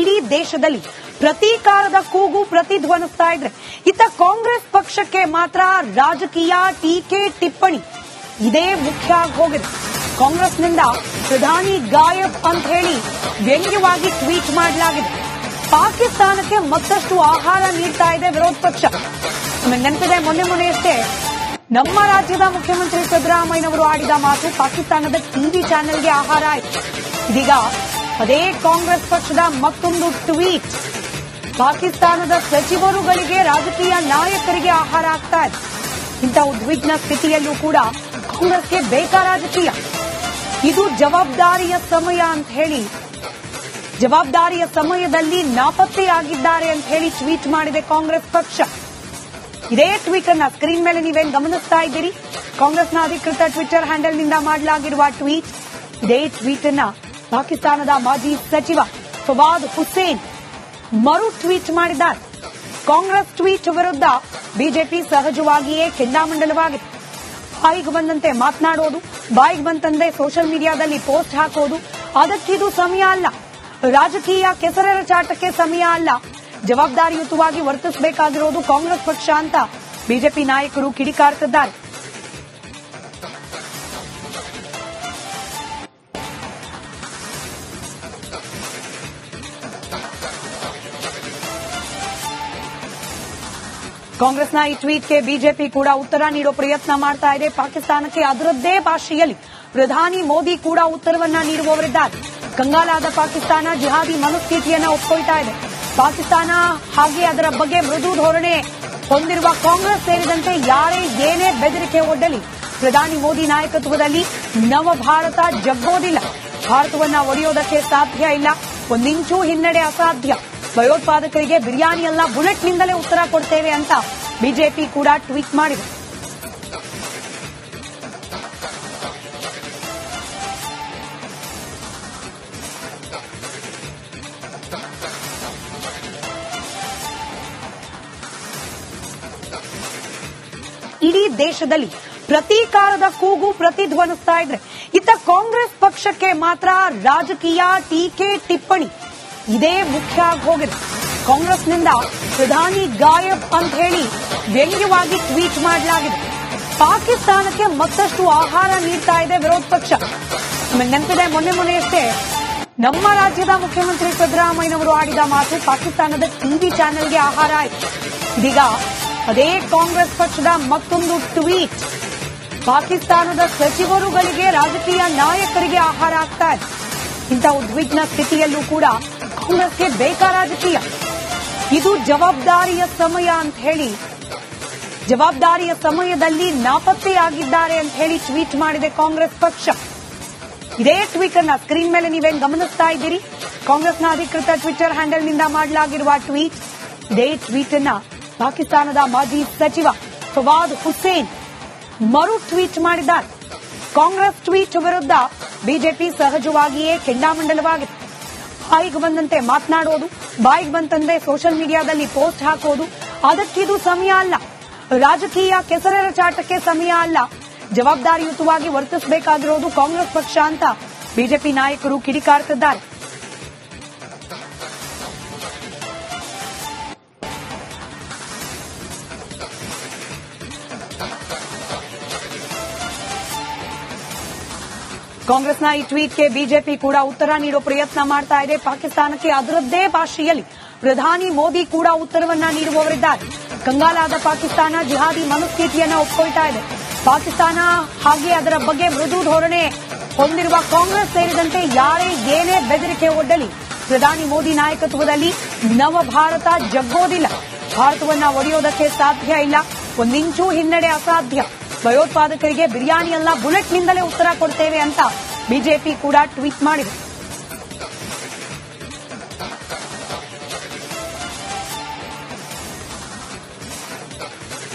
ಇಡೀ ದೇಶದಲ್ಲಿ ಪ್ರತೀಕಾರದ ಕೂಗು ಪ್ರತಿಧ್ವನಿಸ್ತಾ ಇದ್ರೆ ಇತ್ತ ಕಾಂಗ್ರೆಸ್ ಪಕ್ಷಕ್ಕೆ ಮಾತ್ರ ರಾಜಕೀಯ ಟೀಕೆ ಟಿಪ್ಪಣಿ ಇದೇ ಮುಖ್ಯ ಆಗಿ ಹೋಗಿದೆ. ಕಾಂಗ್ರೆಸ್ನಿಂದ ಪ್ರಧಾನಿ ಗಾಯಬ್ ಅಂತ ಹೇಳಿ ವ್ಯಂಗ್ಯವಾಗಿ ಟ್ವೀಟ್ ಮಾಡಲಾಗಿದೆ. ಪಾಕಿಸ್ತಾನಕ್ಕೆ ಮತ್ತಷ್ಟು ಆಹಾರ ನೀಡ್ತಾ ಇದೆ ವಿರೋಧ ಪಕ್ಷ. ನೆನಪಿದೆ, ಮೊನ್ನೆಯಷ್ಟೇ ನಮ್ಮ ರಾಜ್ಯದ ಮುಖ್ಯಮಂತ್ರಿ ಸಿದ್ದರಾಮಯ್ಯನವರು ಆಡಿದ ಮಾತು ಪಾಕಿಸ್ತಾನದ ಟಿವಿ ಚಾನೆಲ್ಗೆ ಆಹಾರ ಆಯಿತು. ಇದೀಗ ಅದೇ ಕಾಂಗ್ರೆಸ್ ಪಕ್ಷದ ಮತ್ತೊಂದು ಟ್ವೀಟ್ ಪಾಕಿಸ್ತಾನದ ಸಚಿವರುಗಳಿಗೆ ರಾಜಕೀಯ ನಾಯಕರಿಗೆ ಆಹಾರ ಆಗ್ತಾ ಇದೆ. ಇಂಥ ಉದ್ವಿಗ್ನ ಸ್ಥಿತಿಯಲ್ಲೂ ಕೂಡ ಕಾಂಗ್ರೆಸ್ಗೆ ಬೇಕಾ ರಾಜಕೀಯ? ಇದು ಜವಾಬ್ದಾರಿಯ ಸಮಯ ಅಂತ ಹೇಳಿ, ಜವಾಬ್ದಾರಿಯ ಸಮಯದಲ್ಲಿ ನಾಪತ್ತೆಯಾಗಿದ್ದಾರೆ ಅಂತ ಹೇಳಿ ಟ್ವೀಟ್ ಮಾಡಿದೆ ಕಾಂಗ್ರೆಸ್ ಪಕ್ಷ. ಇದೇ ಟ್ವೀಟ್ ಅನ್ನ ಸ್ಕ್ರೀನ್ ಮೇಲೆ ನೀವೇನು ಗಮನಿಸ್ತಾ ಇದ್ದೀರಿ. ಕಾಂಗ್ರೆಸ್ನ ಅಧಿಕೃತ ಟ್ವಿಟರ್ ಹ್ಯಾಂಡಲ್ ನಿಂದ ಮಾಡಲಾಗಿರುವ ಟ್ವೀಟ್. ಇದೇ ಟ್ವೀಟ್ ಅನ್ನ ಪಾಕಿಸ್ತಾನದ ಮಾಜಿ ಸಚಿವ ಫವಾದ್ ಹುಸೇನ್ ಮರು ಟ್ವೀಟ್ ಮಾಡಿದ್ದಾರೆ. ಕಾಂಗ್ರೆಸ್ ಟ್ವೀಟ್ ವಿರುದ್ಧ ಬಿಜೆಪಿ ಸಹಜವಾಗಿಯೇ ಕೆಂಡಾಮಂಡಲವಾಗಿದೆ. ಬಾಯಿಗೆ ಬಂದಂತೆ ಮಾತನಾಡೋದು, ಬಾಯಿಗೆ ಬಂದಂತೆ ಸೋಷಿಯಲ್ ಮೀಡಿಯಾದಲ್ಲಿ ಪೋಸ್ಟ್ ಹಾಕೋದು, ಅದಕ್ಕಿದು ಸಮಯ ಅಲ್ಲ. ರಾಜಕೀಯ ಕೆಸರೆರ ಚಾಟಕ್ಕೆ ಸಮಯ ಅಲ್ಲ. ಜವಾಬ್ದಾರಿಯುತವಾಗಿ ವರ್ತಿಸಬೇಕಾಗಿರೋದು ಕಾಂಗ್ರೆಸ್ ಪಕ್ಷ ಅಂತ ಬಿಜೆಪಿ ನಾಯಕರು ಕಿಡಿಕಾರ್ತಿದ್ದಾರೆ. ಕಾಂಗ್ರೆಸ್ನ ಈ ಟ್ವೀಟ್ಗೆ ಬಿಜೆಪಿ ಕೂಡ ಉತ್ತರ ನೀಡೋ ಪ್ರಯತ್ನ ಮಾಡ್ತಾ ಇದೆ. ಪಾಕಿಸ್ತಾನಕ್ಕೆ ಅದರದ್ದೇ ಭಾಷೆಯಲ್ಲಿ ಪ್ರಧಾನಿ ಮೋದಿ ಕೂಡ ಉತ್ತರವನ್ನ ನೀಡುವವರಿದ್ದಾರೆ. ಕಂಗಾಲಾದ ಪಾಕಿಸ್ತಾನ ಜಿಹಾದಿ ಮನಸ್ಥಿತಿಯನ್ನ ಒಪ್ಕೊಳ್ತಾ ಇದೆ. ಪಾಕಿಸ್ತಾನ ಹಾಗೆ ಅದರ ಬಗ್ಗೆ ಮೃದು ಧೋರಣೆ ಹೊಂದಿರುವ ಕಾಂಗ್ರೆಸ್ ಸೇರಿದಂತೆ ಯಾರೇ ಏನೇ ಬೆದರಿಕೆ ಒಡ್ಡಲಿ ಪ್ರಧಾನಿ ಮೋದಿ ನಾಯಕತ್ವದಲ್ಲಿ ನವ ಭಾರತ ಜಗ್ಗೋದಿಲ್ಲ. ಭಾರತವನ್ನ ಒಡೆಯೋದಕ್ಕೆ ಸಾಧ್ಯ ಇಲ್ಲ. ಒಂದಿಂಚೂ ಹಿನ್ನಡೆ ಅಸಾಧ್ಯ. ಭಯೋತ್ಪಾದಕರಿಗೆ ಬಿರಿಯಾನಿಯಲ್ಲ ಬುಲೆಟ್ನಿಂದಲೇ ಉತ್ತರ ಕೊಡ್ತೇವೆ ಅಂತ ಬಿಜೆಪಿ ಕೂಡ ಟ್ವೀಟ್ ಮಾಡಿದೆ. ಇಡೀ ದೇಶದಲ್ಲಿ ಪ್ರತೀಕಾರದ ಕೂಗು ಪ್ರತಿಧ್ವನಿಸ್ತಾ ಇದ್ರೆ ಇತ್ತ ಕಾಂಗ್ರೆಸ್ ಪಕ್ಷಕ್ಕೆ ಮಾತ್ರ ರಾಜಕೀಯ ಟೀಕೆ ಟಿಪ್ಪಣಿ ಇದೇ ಮುಖ್ಯ ಆಗಿ ಹೋಗಿದೆ. ಕಾಂಗ್ರೆಸ್ನಿಂದ ಪ್ರಧಾನಿ ಗಾಯಬ್ ಅಂತ ಹೇಳಿ ವ್ಯಂಗ್ಯವಾಗಿ ಟ್ವೀಟ್ ಮಾಡಲಾಗಿದೆ. ಪಾಕಿಸ್ತಾನಕ್ಕೆ ಮತ್ತಷ್ಟು ಆಹಾರ ನೀಡ್ತಾ ಇದೆ ವಿರೋಧ ಪಕ್ಷ. ನೆನಪಿದೆ, ಮೊನ್ನೆಯಷ್ಟೇ ನಮ್ಮ ರಾಜ್ಯದ ಮುಖ್ಯಮಂತ್ರಿ ಸಿದ್ದರಾಮಯ್ಯನವರು ಆಡಿದ ಮಾತು ಪಾಕಿಸ್ತಾನದ ಟಿವಿ ಚಾನೆಲ್ಗೆ ಆಹಾರ ಆಯಿತು. ಇದೀಗ ಅದೇ ಕಾಂಗ್ರೆಸ್ ಪಕ್ಷದ ಮತ್ತೊಂದು ಟ್ವೀಟ್ ಪಾಕಿಸ್ತಾನದ ಸಚಿವರುಗಳಿಗೆ ರಾಜಕೀಯ ನಾಯಕರಿಗೆ ಆಹಾರ ಆಗ್ತಾ ಇದೆ. ಇಂಥ ಉದ್ವಿಗ್ನ ಸ್ಥಿತಿಯಲ್ಲೂ ಕೂಡ ಕಾಂಗ್ರೆಸ್ಗೆ ಬೇಕಾ ರಾಜಕೀಯ? ಇದು ಜವಾಬ್ದಾರಿಯ ಸಮಯ ಅಂತ ಹೇಳಿ, ಜವಾಬ್ದಾರಿಯ ಸಮಯದಲ್ಲಿ ನಾಪತ್ತೆಯಾಗಿದ್ದಾರೆ ಅಂತ ಹೇಳಿ ಟ್ವೀಟ್ ಮಾಡಿದೆ ಕಾಂಗ್ರೆಸ್ ಪಕ್ಷ. ಇದೇ ಟ್ವೀಟ್ ಅನ್ನ ಸ್ಕ್ರೀನ್ ಮೇಲೆ ನೀವೇನು ಗಮನಿಸ್ತಾ ಇದ್ದೀರಿ. ಕಾಂಗ್ರೆಸ್ನ ಅಧಿಕೃತ ಟ್ವಿಟರ್ ಹ್ಯಾಂಡಲ್ ನಿಂದ ಮಾಡಲಾಗಿರುವ ಟ್ವೀಟ್. ಇದೇ ಟ್ವೀಟ್ ಅನ್ನ ಪಾಕಿಸ್ತಾನದ ಮಾಜಿ ಸಚಿವ ಫವಾದ್ ಹುಸೇನ್ ಮರು ಟ್ವೀಟ್ ಮಾಡಿದ್ದಾರೆ. ಕಾಂಗ್ರೆಸ್ ಟ್ವೀಟ್ ವಿರುದ್ಧ ಬಿಜೆಪಿ ಸಹಜವಾಗಿಯೇ ಕೆಂಡಾಮಂಡಲವಾಗಿದೆ. ಬಾಯಿಗೆ ಬಂದಂತೆ ಮಾತನಾಡೋದು, ಬಾಯಿಗೆ ಬಂದಂತೆ ಸೋಷಿಯಲ್ ಮೀಡಿಯಾದಲ್ಲಿ ಪೋಸ್ಟ್ ಹಾಕೋದು, ಅದಕ್ಕಿದು ಸಮಯ ಅಲ್ಲ. ರಾಜಕೀಯ ಕೆಸರೆರ ಚಾಟಕ್ಕೆ ಸಮಯ ಅಲ್ಲ. ಜವಾಬ್ದಾರಿಯುತವಾಗಿ ವರ್ತಿಸಬೇಕಾಗಿರೋದು ಕಾಂಗ್ರೆಸ್ ಪಕ್ಷ ಅಂತ ಬಿಜೆಪಿ ನಾಯಕರು ಕಿಡಿಕಾರ್ತಿದ್ದಾರೆ. ಕಾಂಗ್ರೆಸ್ನ ಈ ಟ್ವೀಟ್ಗೆ ಬಿಜೆಪಿ ಕೂಡ ಉತ್ತರ ನೀಡೋ ಪ್ರಯತ್ನ ಮಾಡ್ತಾ ಇದೆ. ಪಾಕಿಸ್ತಾನಕ್ಕೆ ಅದರದ್ದೇ ಭಾಷೆಯಲ್ಲಿ ಪ್ರಧಾನಿ ಮೋದಿ ಕೂಡ ಉತ್ತರವನ್ನ ನೀಡುವವರಿದ್ದಾರೆ. ಕಂಗಾಲಾದ ಪಾಕಿಸ್ತಾನ ಜಿಹಾದಿ ಮನಸ್ಥಿತಿಯನ್ನ ಒಪ್ಕೊಳ್ತಾ ಇದೆ. ಪಾಕಿಸ್ತಾನ ಹಾಗೆ ಅದರ ಬಗ್ಗೆ ಮೃದು ಧೋರಣೆ ಹೊಂದಿರುವ ಕಾಂಗ್ರೆಸ್ ಸೇರಿದಂತೆ ಯಾರೇ ಏನೇ ಬೆದರಿಕೆ ಒಡ್ಡಲಿ ಪ್ರಧಾನಿ ಮೋದಿ ನಾಯಕತ್ವದಲ್ಲಿ ನವ ಭಾರತ ಜಗ್ಗೋದಿಲ್ಲ. ಭಾರತವನ್ನ ಒಡೆಯೋದಕ್ಕೆ ಸಾಧ್ಯ ಇಲ್ಲ. ಒಂದಿಂಚೂ ಹಿನ್ನಡೆ ಅಸಾಧ್ಯ. ಭಯೋತ್ಪಾದಕರಿಗೆ ಬಿರಿಯಾನಿಯಲ್ಲ ಬುಲೆಟ್ನಿಂದಲೇ ಉತ್ತರ ಕೊಡ್ತೇವೆ ಅಂತ ಬಿಜೆಪಿ ಕೂಡ ಟ್ವೀಟ್ ಮಾಡಿದೆ.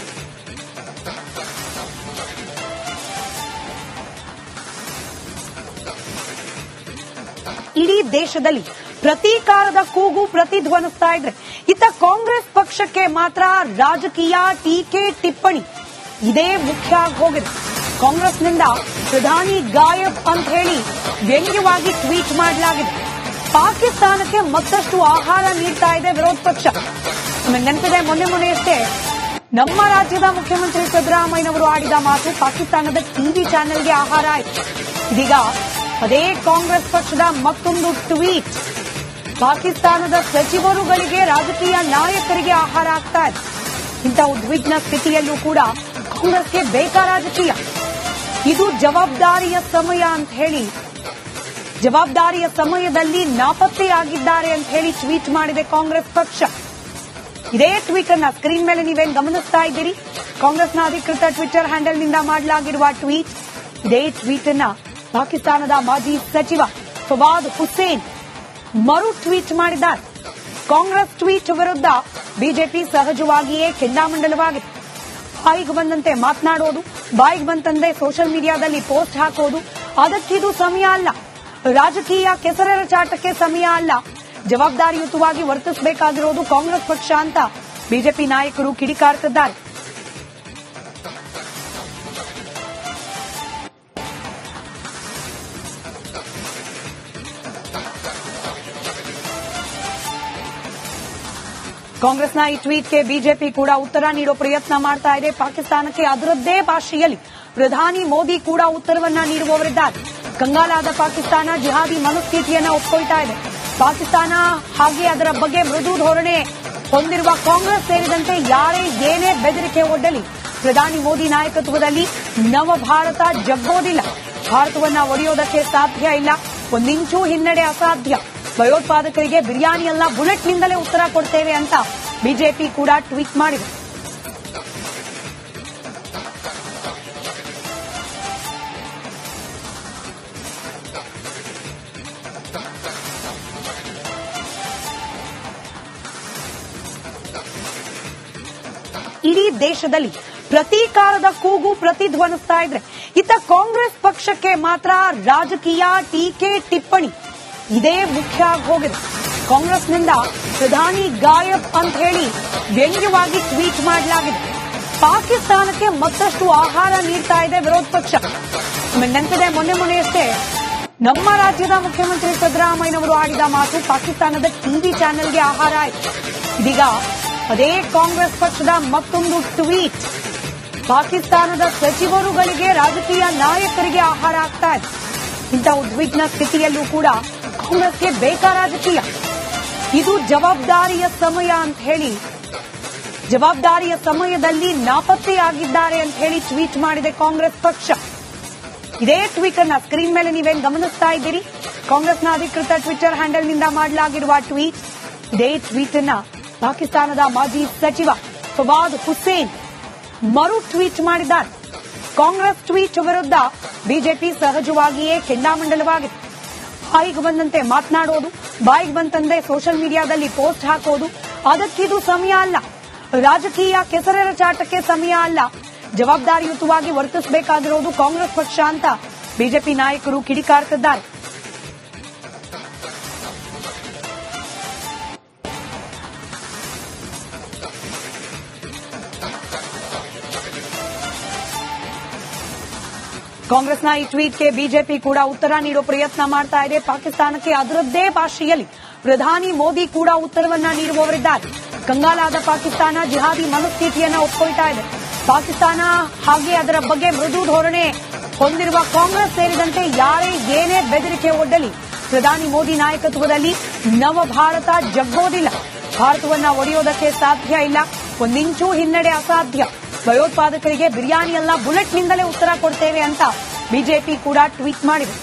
ಇಡೀ ದೇಶದಲ್ಲಿ ಪ್ರತೀಕಾರದ ಕೂಗು ಪ್ರತಿಧ್ವನಿಸ್ತಾ ಇದ್ರೆ ಇತ್ತ ಕಾಂಗ್ರೆಸ್ ಪಕ್ಷಕ್ಕೆ ಮಾತ್ರ ರಾಜಕೀಯ ಟೀಕೆ ಟಿಪ್ಪಣಿ ಇದೇ ಮುಖ್ಯ ಆಗಿ ಹೋಗಿದೆ. ಕಾಂಗ್ರೆಸ್ನಿಂದ ಪ್ರಧಾನಿ ಗಾಯಬ್ ಅಂತ ಹೇಳಿ ವ್ಯಂಗ್ಯವಾಗಿ ಟ್ವೀಟ್ ಮಾಡಲಾಗಿದೆ. ಪಾಕಿಸ್ತಾನಕ್ಕೆ ಮತ್ತಷ್ಟು ಆಹಾರ ನೀಡ್ತಾ ಇದೆ ವಿರೋಧ ಪಕ್ಷ. ನೆನಪಿದೆ, ಮೊನ್ನೆಯಷ್ಟೇ ನಮ್ಮ ರಾಜ್ಯದ ಮುಖ್ಯಮಂತ್ರಿ ಸಿದ್ದರಾಮಯ್ಯನವರು ಆಡಿದ ಮಾತು ಪಾಕಿಸ್ತಾನದ ಟಿವಿ ಚಾನೆಲ್ಗೆ ಆಹಾರ ಆಯಿತು. ಇದೀಗ ಅದೇ ಕಾಂಗ್ರೆಸ್ ಪಕ್ಷದ ಮತ್ತೊಂದು ಟ್ವೀಟ್ ಪಾಕಿಸ್ತಾನದ ಸಚಿವರುಗಳಿಗೆ, ರಾಜಕೀಯ ನಾಯಕರಿಗೆ ಆಹಾರ ಆಗ್ತಾ ಇದೆ. ಇಂಥ ಉದ್ವಿಗ್ನ ಸ್ಥಿತಿಯಲ್ಲೂ ಕೂಡ ಕಾಂಗ್ರೆಸ್ಗೆ ಬೇಕಾ ರಾಜಕೀಯ? ಇದು ಜವಾಬ್ದಾರಿಯ ಸಮಯ ಅಂತ ಹೇಳಿ, ಜವಾಬ್ದಾರಿಯ ಸಮಯದಲ್ಲಿ ನಾಪತ್ತೆಯಾಗಿದ್ದಾರೆ ಅಂತ ಹೇಳಿ ಟ್ವೀಟ್ ಮಾಡಿದೆ ಕಾಂಗ್ರೆಸ್ ಪಕ್ಷ. ಇದೇ ಟ್ವೀಟ್ ಅನ್ನ ಸ್ಕ್ರೀನ್ ಮೇಲೆ ನೀವೇನು ಗಮನಿಸ್ತಾ ಇದ್ದೀರಿ, ಕಾಂಗ್ರೆಸ್ನ ಅಧಿಕೃತ ಟ್ವಿಟರ್ ಹ್ಯಾಂಡಲ್ನಿಂದ ಮಾಡಲಾಗಿರುವ ಟ್ವೀಟ್. ಇದೇ ಟ್ವೀಟ್ ಅನ್ನ ಪಾಕಿಸ್ತಾನದ ಮಾಜಿ ಸಚಿವ ಫವಾದ್ ಹುಸೇನ್ ಮರು ಟ್ವೀಟ್ ಮಾಡಿದ್ದಾರೆ. ಕಾಂಗ್ರೆಸ್ ಟ್ವೀಟ್ ವಿರುದ್ಧ ಬಿಜೆಪಿ ಸಹಜವಾಗಿಯೇ ಕೆಂಡಾಮಂಡಲವಾಗಿದೆ. ಬಾಯಿಗೆ ಬಂದಂತೆ ಮಾತನಾಡೋದು, ಬಾಯಿಗೆ ಬಂತಂದ್ರೆ ಸೋಷಿಯಲ್ ಮೀಡಿಯಾದಲ್ಲಿ ಪೋಸ್ಟ್ ಹಾಕೋದು, ಅದಕ್ಕಿದು ಸಮಯ ಅಲ್ಲ. ರಾಜಕೀಯ ಕೆಸರೆರಚಾಟಕ್ಕೆ ಸಮಯ ಅಲ್ಲ. ಜವಾಬ್ದಾರಿಯುತವಾಗಿ ವರ್ತಿಸಬೇಕಾಗಿರೋದು ಕಾಂಗ್ರೆಸ್ ಪಕ್ಷ ಅಂತ ಬಿಜೆಪಿ ನಾಯಕರು ಕಿಡಿಕಾರ್ತಿದ್ದಾರೆ. ಕಾಂಗ್ರೆಸ್ನ ಈ ಟ್ವೀಟ್ಗೆ ಬಿಜೆಪಿ ಕೂಡ ಉತ್ತರ ನೀಡೋ ಪ್ರಯತ್ನ ಮಾಡ್ತಾ ಇದೆ. ಪಾಕಿಸ್ತಾನಕ್ಕೆ ಅದರದ್ದೇ ಭಾಷೆಯಲ್ಲಿ ಪ್ರಧಾನಿ ಮೋದಿ ಕೂಡ ಉತ್ತರವನ್ನ ನೀಡುವವರಿದ್ದಾರೆ. ಕಂಗಾಲಾದ ಪಾಕಿಸ್ತಾನ ಜಿಹಾದಿ ಮನಸ್ಥಿತಿಯನ್ನ ಒಪ್ಕೊಳ್ತಾ ಇದೆ. ಪಾಕಿಸ್ತಾನ ಹಾಗೆ ಅದರ ಬಗ್ಗೆ ಮೃದು ಧೋರಣೆ ಹೊಂದಿರುವ ಕಾಂಗ್ರೆಸ್ ಸೇರಿದಂತೆ ಯಾರೇ ಏನೇ ಬೆದರಿಕೆ ಒಡ್ಡಲಿ ಪ್ರಧಾನಿ ಮೋದಿ ನಾಯಕತ್ವದಲ್ಲಿ ನವ ಭಾರತ ಜಗ್ಗೋದಿಲ್ಲ. ಭಾರತವನ್ನ ಒಡೆಯೋದಕ್ಕೆ ಸಾಧ್ಯ ಇಲ್ಲ. ಒಂದಿಂಚೂ ಹಿನ್ನಡೆ ಅಸಾಧ್ಯ. ಭಯೋತ್ಪಾದಕರಿಗೆ ಬಿರಿಯಾನಿಯಲ್ಲ, ಬುಲೆಟ್ನಿಂದಲೇ ಉತ್ತರ ಕೊಡ್ತೇವೆ ಅಂತ ಬಿಜೆಪಿ ಕೂಡ ಟ್ವೀಟ್ ಮಾಡಿದೆ. ಇಡೀ ದೇಶದಲ್ಲಿ ಪ್ರತೀಕಾರದ ಕೂಗು ಪ್ರತಿಧ್ವನಿಸ್ತಾ ಇದ್ರೆ, ಇತ್ತ ಕಾಂಗ್ರೆಸ್ ಪಕ್ಷಕ್ಕೆ ಮಾತ್ರ ರಾಜಕೀಯ ಟೀಕೆ ಟಿಪ್ಪಣಿ ಇದೇ ಮುಖ್ಯ ಆಗಿ ಹೋಗಿದೆ. ಕಾಂಗ್ರೆಸ್ನಿಂದ ಪ್ರಧಾನಿ ಗಾಯಬ್ ಅಂತ ಹೇಳಿ ವ್ಯಂಗ್ಯವಾಗಿ ಟ್ವೀಟ್ ಮಾಡಲಾಗಿದೆ. ಪಾಕಿಸ್ತಾನಕ್ಕೆ ಮತ್ತಷ್ಟು ಆಹಾರ ನೀಡ್ತಾ ಇದೆ ವಿರೋಧ ಪಕ್ಷ. ನೆನಪಿದೆ, ಮೊನ್ನೆಯಷ್ಟೇ ನಮ್ಮ ರಾಜ್ಯದ ಮುಖ್ಯಮಂತ್ರಿ ಸಿದ್ದರಾಮಯ್ಯನವರು ಆಡಿದ ಮಾತು ಪಾಕಿಸ್ತಾನದ ಟಿವಿ ಚಾನೆಲ್ಗೆ ಆಹಾರ ಆಯಿತು. ಇದೀಗ ಅದೇ ಕಾಂಗ್ರೆಸ್ ಪಕ್ಷದ ಮತ್ತೊಂದು ಟ್ವೀಟ್ ಪಾಕಿಸ್ತಾನದ ಸಚಿವರುಗಳಿಗೆ, ರಾಜಕೀಯ ನಾಯಕರಿಗೆ ಆಹಾರ ಆಗ್ತಾ ಇದೆ. ಇಂಥ ಉದ್ವಿಗ್ನ ಸ್ಥಿತಿಯಲ್ಲೂ ಕೂಡ ಕಾಂಗ್ರೆಸ್ಗೆ ಬೇಕಾ ರಾಜಕೀಯ? ಇದು ಜವಾಬ್ದಾರಿಯ ಸಮಯ ಅಂತ ಹೇಳಿ, ಜವಾಬ್ದಾರಿಯ ಸಮಯದಲ್ಲಿ ನಾಪತ್ತೆಯಾಗಿದ್ದಾರೆ ಅಂತ ಹೇಳಿ ಟ್ವೀಟ್ ಮಾಡಿದೆ ಕಾಂಗ್ರೆಸ್ ಪಕ್ಷ. ಇದೇ ಟ್ವೀಟ್ ಅನ್ನ ಸ್ಕ್ರೀನ್ ಮೇಲೆ ನೀವೇನು ಗಮನಿಸ್ತಾ ಇದ್ದೀರಿ, ಕಾಂಗ್ರೆಸ್ನ ಅಧಿಕೃತ ಟ್ವಿಟರ್ ಹ್ಯಾಂಡಲ್ನಿಂದ ಮಾಡಲಾಗಿರುವ ಟ್ವೀಟ್. ಇದೇ ಟ್ವೀಟ್ ಅನ್ನ ಪಾಕಿಸ್ತಾನದ ಮಾಜಿ ಸಚಿವ ಫವಾದ್ ಹುಸೇನ್ ಮರು ಟ್ವೀಟ್ ಮಾಡಿದ್ದಾರೆ. ಕಾಂಗ್ರೆಸ್ ಟ್ವೀಟ್ ವಿರುದ್ಧ ಬಿಜೆಪಿ ಸಹಜವಾಗಿಯೇ ಕೆಂಡಾಮಂಡಲವಾಗಿದೆ. ಬಾಯಿಗೆ ಬಂದಂತೆ ಮಾತನಾಡೋದು, ಬಾಯಿಗೆ ಬಂತಂದ್ರೆ ಸೋಷಿಯಲ್ ಮೀಡಿಯಾದಲ್ಲಿ ಪೋಸ್ಟ್ ಹಾಕೋದು, ಅದಕ್ಕಿದು ಸಮಯ ಅಲ್ಲ. ರಾಜಕೀಯ ಕೆಸರೆರಚಾಟಕ್ಕೆ ಸಮಯ ಅಲ್ಲ. ಜವಾಬ್ದಾರಿಯುತವಾಗಿ ವರ್ತಿಸಬೇಕಾಗಿರೋದು ಕಾಂಗ್ರೆಸ್ ಪಕ್ಷ ಅಂತ ಬಿಜೆಪಿ ನಾಯಕರು ಕಿಡಿಕಾರ್ತಿದ್ದಾರೆ. ಕಾಂಗ್ರೆಸ್ನ ಈ ಟ್ವೀಟ್ಗೆ ಬಿಜೆಪಿ ಕೂಡ ಉತ್ತರ ನೀಡೋ ಪ್ರಯತ್ನ ಮಾಡ್ತಾ ಇದೆ. ಪಾಕಿಸ್ತಾನಕ್ಕೆ ಅದರದ್ದೇ ಭಾಷೆಯಲ್ಲಿ ಪ್ರಧಾನಿ ಮೋದಿ ಕೂಡ ಉತ್ತರವನ್ನ ನೀಡುವವರಿದ್ದಾರೆ. ಕಂಗಾಲಾದ ಪಾಕಿಸ್ತಾನ ಜಿಹಾದಿ ಮನಸ್ಥಿತಿಯನ್ನ ಒಪ್ಕೊಳ್ತಾ ಇದೆ. ಪಾಕಿಸ್ತಾನ ಹಾಗೆ ಅದರ ಬಗ್ಗೆ ಮೃದು ಧೋರಣೆ ಹೊಂದಿರುವ ಕಾಂಗ್ರೆಸ್ ಸೇರಿದಂತೆ ಯಾರೇ ಏನೇ ಬೆದರಿಕೆ ಒಡ್ಡಲಿ ಪ್ರಧಾನಿ ಮೋದಿ ನಾಯಕತ್ವದಲ್ಲಿ ನವ ಭಾರತ ಜಗ್ಗೋದಿಲ್ಲ. ಭಾರತವನ್ನ ಒಡೆಯೋದಕ್ಕೆ ಸಾಧ್ಯ ಇಲ್ಲ. ಒಂದಿಂಚೂ ಹಿನ್ನಡೆ ಅಸಾಧ್ಯ. ಭಯೋತ್ಪಾದಕರಿಗೆ ಬಿರಿಯಾನಿಯಲ್ಲ, ಬುಲೆಟ್ನಿಂದಲೇ ಉತ್ತರ ಕೊಡ್ತೇವೆ ಅಂತ ಬಿಜೆಪಿ ಕೂಡ ಟ್ವೀಟ್ ಮಾಡಿದೆ.